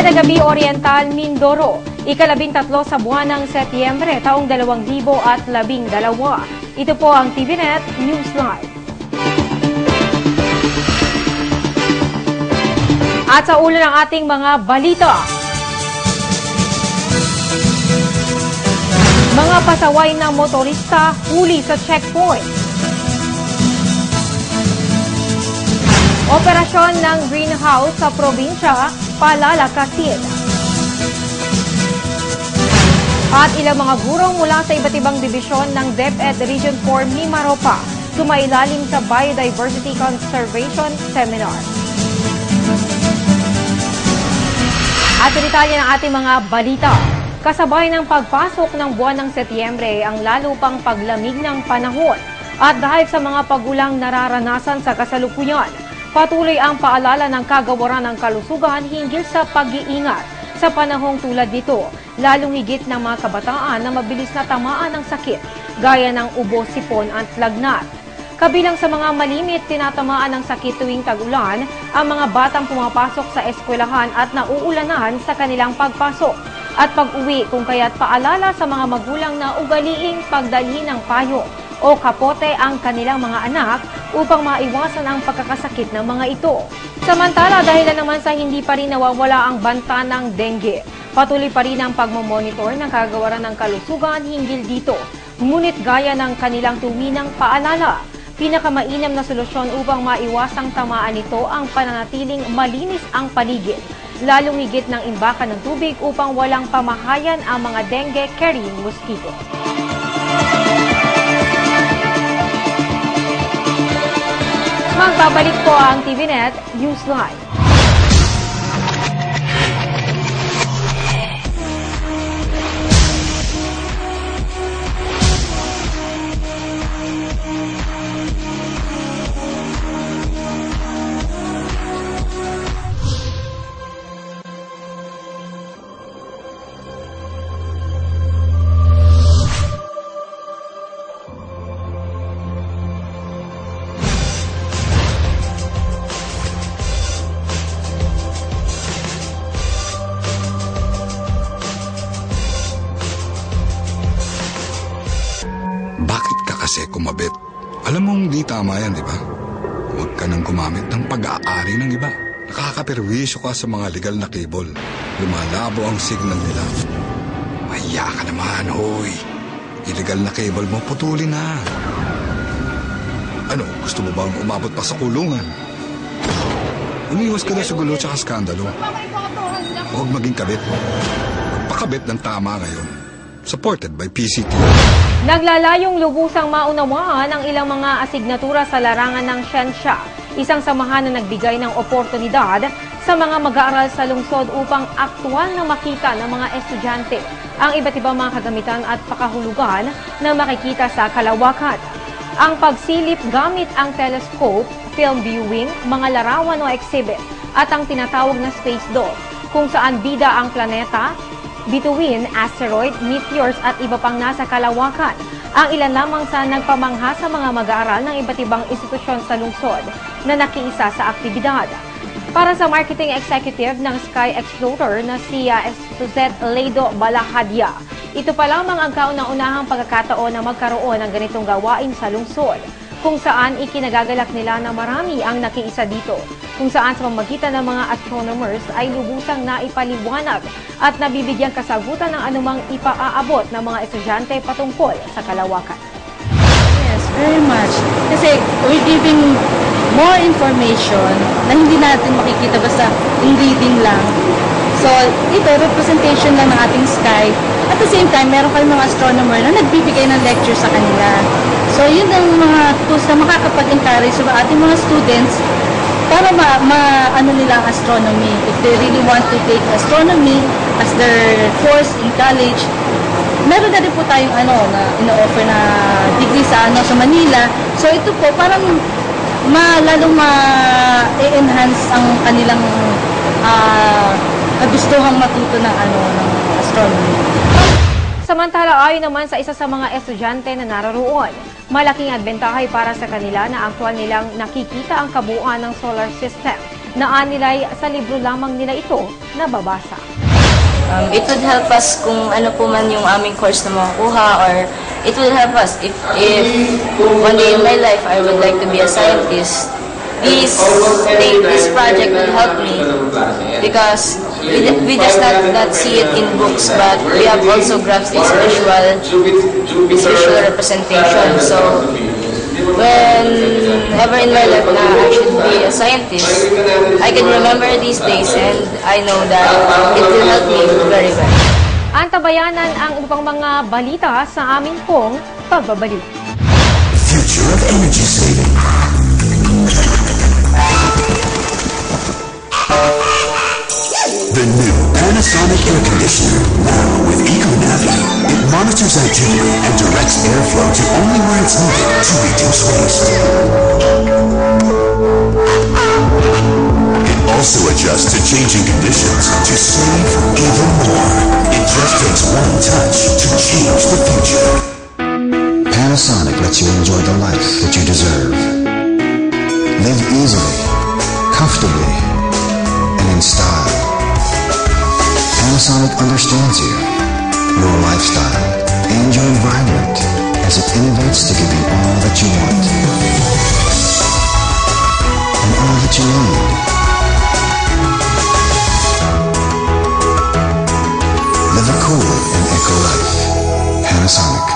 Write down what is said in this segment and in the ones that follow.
Magandang gabi, Oriental Mindoro. Ika-13 sa buwan ng Setyembre, taong 2012. Ito po ang TVNet Newsline. At sa ulo ng ating mga balita, mga pasaway ng motorista huli sa checkpoint. Operasyon ng greenhouse sa probinsya palalakasin. At ilang mga gurong mula sa iba't ibang dibisyon ng DepEd Region 4 Mimaropa sumailalim sa Biodiversity Conservation Seminar. At detalye ng ating mga balita. Kasabay ng pagpasok ng buwan ng Setyembre ang lalo pang paglamig ng panahon. At dahil sa mga pagulang nararanasan sa kasalukuyan, patuloy ang paalala ng Kagawaran ng Kalusugan hinggil sa pag-iingat sa panahong tulad nito, lalong higit ng mga kabataan na mabilis na tamaan ng sakit, gaya ng ubo, sipon at lagnat. Kabilang sa mga malimit tinatamaan ng sakit tuwing tag-ulan, ang mga batang pumapasok sa eskwelahan at nauulanan sa kanilang pagpasok at pag-uwi, kung kaya't paalala sa mga magulang na ugaliing pagdalhin ng payo o kapote ang kanilang mga anak upang maiwasan ang pagkakasakit ng mga ito. Samantala, dahilan naman sa hindi pa rin nawawala ang banta ng dengue, patuloy pa rin ang pagmamonitor ng Kagawaran ng Kalusugan hinggil dito. Ngunit gaya ng kanilang tuwinang paalala, pinakamainam na solusyon upang maiwasang tamaan nito ang pananatiling malinis ang paligid, lalong higit ng imbakan ng tubig upang walang pamahayan ang mga dengue-carrying mosquito. Magbabalik po ang TVNet Newsline. Kasi kumabit. Alam mong di tama yan, di ba? Huwag ka nang gumamit ng pag-aari ng iba. Nakakaperwisyo ka sa mga legal na cable. Lumalabo ang signal nila. Mahiya ka naman, hoy. Illegal na cable mo, putulin na. Ano, gusto mo bang umabot pa sa kulungan? Umiwas ka na sa gulo tsaka skandalo. Huwag maging kabit. Magpakabit ng tama ngayon. Supported by PCT. Naglalayong lubusang maunawaan ang ilang mga asignatura sa larangan ng siyensya, isang samahan na nagbigay ng oportunidad sa mga mag-aaral sa lungsod upang aktwal na makita ng mga estudyante ang iba't ibang mga kagamitan at pakahulugan na makikita sa kalawakan. Ang pagsilip gamit ang telescope, film viewing, mga larawan o exhibit at ang tinatawag na space doll, kung saan bida ang planeta, bituin, asteroid, meteors at iba pang nasa kalawakan. Ang ilan lamang sa nagpamangha sa mga mag-aaral ng iba't ibang institusyon sa lungsod na nakiisa sa aktibidad. Para sa marketing executive ng Sky Explorer na si Suzette Leido Balahadia, ito pa lamang ang kauna-unahang pagkakataon na magkaroon ng ganitong gawain sa lungsod, kung saan ikinagagalak nila na marami ang nakiisa dito, kung saan sa pamamagitan ng mga astronomers ay lubusang naipaliwanag at nabibigyang kasagutan ng anumang ipaaabot ng mga estudyante patungkol sa kalawakan. Yes, very much. Kasi we're giving more information na hindi natin makikita basta in reading lang. So, ito, representation lang ng ating sky. At the same time, meron kayong mga astronomer na nagbibigay ng lecture sa kanila. So, yun ang mga tools na makakapag-encourage sa ating mga students para ma-ano nila ang astronomy. If they really want to take astronomy as their course in college, meron na rin po tayong na ino-offer na degree sa Manila. So, ito po, parang lalong ma-enhance ang kanilang gustuhang matuto ng astronomy. Samantala, ayon naman sa isa sa mga estudyante na naroroon, malaking adbentahe para sa kanila na aktwal nilang nakikita ang kabuuan ng solar system Naanilay sa libro lamang nila ito nababasa. It would help us kung ano po man yung aming course na makukuha, or it will help us if one day in my life I would like to be a scientist. This project will help me because we just not see it in books, but we have also grasped its visual representation. So whenever in my life na I should be a scientist, I can remember these days and I know that it will help me very well. Antabayanan ang upang mga balita sa aming pong pagbabalik. Future of energy saving. The new Panasonic air conditioner, now with EcoNavi. It monitors activity and directs airflow to only where it's needed to reduce waste. It also adjusts to changing conditions to save even more. It just takes one touch to change the future. Panasonic lets you enjoy the life that you deserve. Live easily, comfortably, and in style. Panasonic understands you, your lifestyle, and your environment as it innovates to give you all that you want and all that you need. Live a cool and eco life. Panasonic.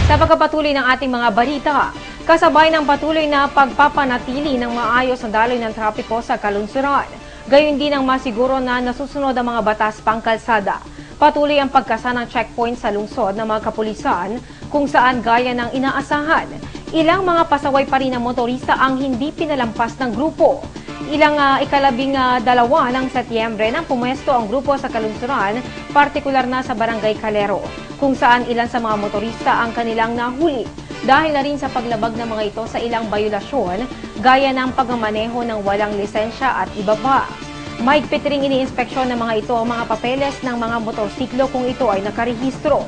Sa pagkapatuloy ng ating mga balita, kasabay ng patuloy na pagpapanatili ng maayos na daloy ng trapiko sa kalunsuran, gayon din ang masiguro na nasusunod ang mga batas pangkalsada. Patuloy ang pagkasa ng checkpoint sa lungsod ng mga kapulisan kung saan gaya ng inaasahan. Ilang mga pasaway pa rin ng motorista ang hindi pinalampas ng grupo. Ikalabing dalawa ng Setyembre nang pumwesto ang grupo sa kalunsuran, partikular na sa Barangay Calero, kung saan ilan sa mga motorista ang kanilang nahuli. Dahil na rin sa paglabag ng mga ito sa ilang bayulasyon, gaya ng pagmamaneho ng walang lisensya at iba pa. Mahigpit ring iniinspeksyon ng mga ito ang mga papeles ng mga motorsiklo kung ito ay nakarehistro.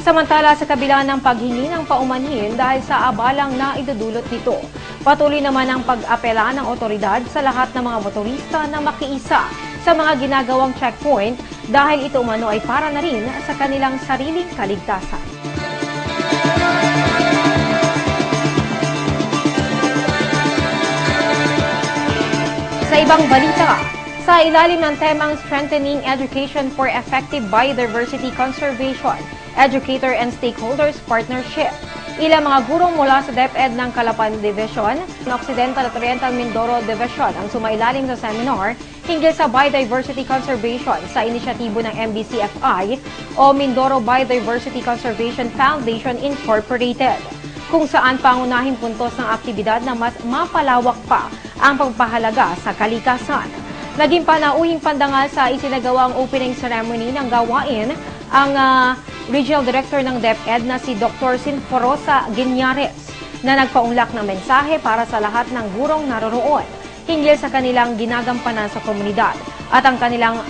Samantala sa kabila ng paghingi ng paumanhin dahil sa abalang na idudulot nito, patuloy naman ang pag-apela ng otoridad sa lahat ng mga motorista na makiisa sa mga ginagawang checkpoint dahil ito umano ay para na rin sa kanilang sariling kaligtasan. Sa ibang balita, sa ilalim ng temang Strengthening Education for Effective Biodiversity Conservation, Educator and Stakeholders Partnership, ilang mga gurong mula sa DepEd ng Calapan Division, Occidental at Oriental Mindoro Division ang sumailalim sa seminar hinggil sa biodiversity conservation sa inisyatibo ng MBCFI o Mindoro Biodiversity Conservation Foundation Incorporated, kung saan pangunahing puntos ng aktibidad na mas mapalawak pa ang pagpahalaga sa kalikasan. Naging panauhing pandangal sa isinagawang opening ceremony ng gawain ang Regional Director ng DepEd na si Dr. Sinforosa Guiñares na nagpaunlak ng mensahe para sa lahat ng gurong naroroon hinggil sa kanilang ginagampanan sa komunidad at ang kanilang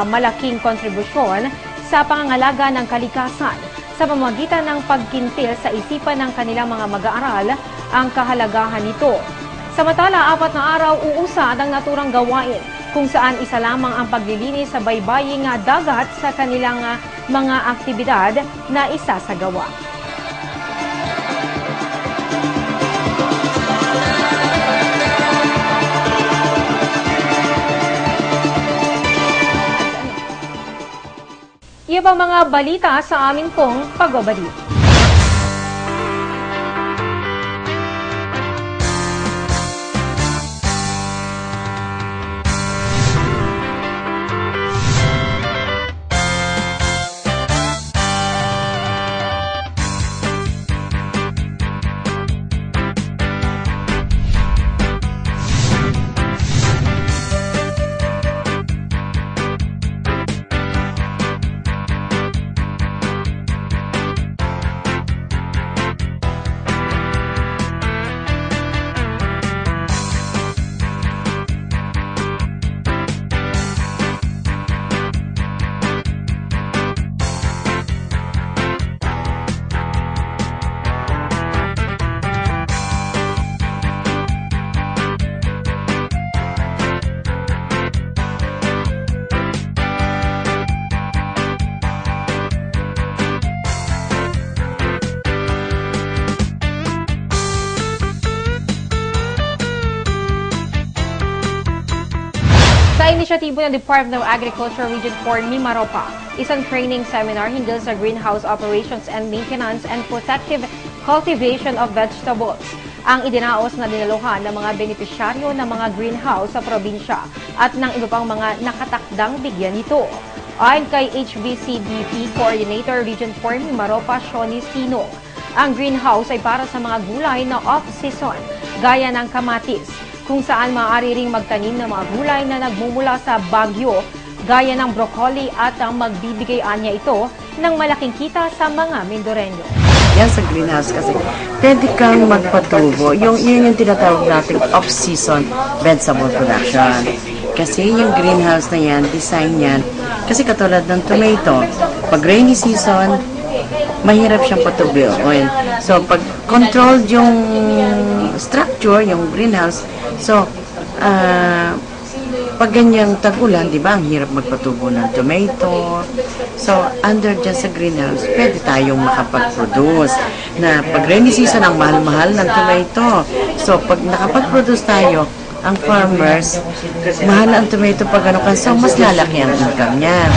malaking kontribusyon sa pangangalaga ng kalikasan sa pamamagitan ng pagkintil sa isipan ng kanilang mga mag-aaral ang kahalagahan nito. Samantala, 4 na araw uusad ang naturang gawain kung saan isa lamang ang paglilinis sa baybaying dagat sa kanilang mga aktibidad na isasagawa. Iba mga balita sa amin pong pagbabalik. inisyatibo ng Department of Agriculture Region 4 Mimaropa, isang training seminar hinggil sa greenhouse operations and maintenance and protective cultivation of vegetables. Ang idinaos na dinaluhan ng mga benepisyaryo ng mga greenhouse sa probinsya at ng iba pang mga nakatakdang bigyan nito. Ayon kay HBCDP Coordinator Region 4 Mimaropa, Shoni Sino, ang greenhouse ay para sa mga gulay na off-season, gaya ng kamatis, kung saan maaari ring magtanim ng mga gulay na nagmumula sa bagyo, gaya ng broccoli at ang magbibigay anya ito ng malaking kita sa mga Mindoreño. Yan sa greenhouse kasi pwede kang magpatubo. Yun yung tinatawag nating off-season vegetable production. Kasi yung greenhouse na yan, design yan, kasi katulad ng tomato, pag rainy season, mahirap siyang patubuin. So, pag controlled yung structure, yung greenhouse, so, pag ganyang tag-ulan, di ba, ang hirap magpatubo ng tomato. So, under dyan sa greenhouse, pwede tayong makapag-produce. Na pag rainy season, ang mahal-mahal ng tomato. So, pag nakapag-produce tayo, ang farmers, mahal ang tomato pag ano so mas lalaki ang income niya.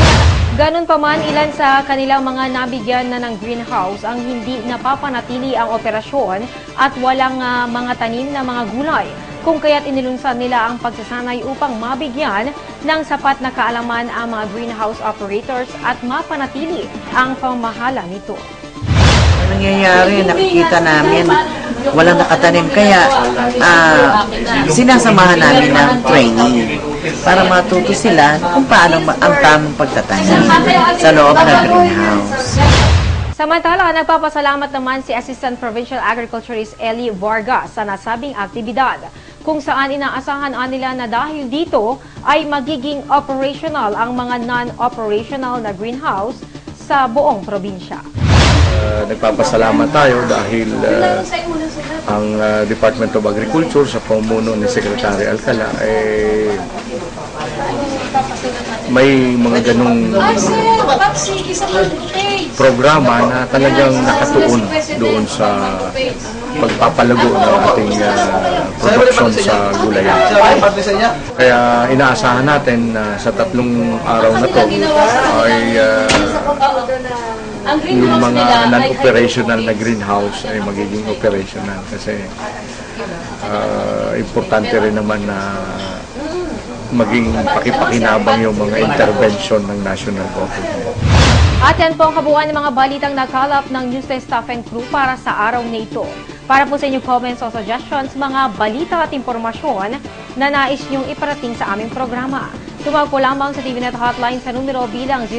Ganun pa man, ilan sa kanilang mga nabigyan na ng greenhouse ang hindi napapanatili ang operasyon at walang mga tanim na mga gulay, kung kaya't inilunsan nila ang pagsasanay upang mabigyan ng sapat na kaalaman ang mga greenhouse operators at mapanatili ang pamahala nito. Nangyayari, nakikita namin walang nakatanim, kaya sinasamahan namin ng training para matuto sila kung paano ang tamang pagtatanim sa loob ng greenhouse. Samantala, nagpapasalamat naman si Assistant Provincial Agriculturist Eli Vargas sa nasabing aktibidad, kung saan inaasahan nila na dahil dito ay magiging operational ang mga non-operational na greenhouse sa buong probinsya. Nagpapasalamat tayo dahil ang Department of Agriculture sa pamumuno ni Secretary Alcala may mga ganong programa na talagang nakatuon doon sa pagpapalago ng ating produksyon sa gulayan. Kaya inaasahan natin na sa 3 araw na to ay yung mga non-operational na greenhouse ay magiging operational kasi importante rin naman na maging pakipakinabang yung mga intervention ng national government. At yan po ang kabuuan ng mga balitang nakalap ng Newsline Staff and Crew para sa araw na ito. Para po sa inyong comments o suggestions, mga balita at impormasyon na nais niyong iparating sa aming programa. Tumawag po lamang sa TVNet hotline sa numero bilang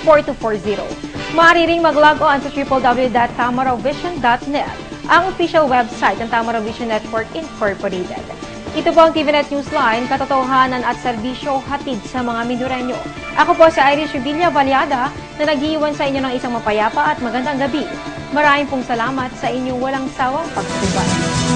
043-288-4240. Maaari ring mag-log on sa www.tamaravision.net, ang official website ng Tamara Vision Network Incorporated. Ito po ang TVNet Newsline, katotohanan at serbisyo hatid sa mga Mindoreño. Ako po si Irish Villa Valiada na nag-iwan sa inyo ng isang mapayapa at magandang gabi. Maraming pong salamat sa inyong walang sawang pagsubaybay.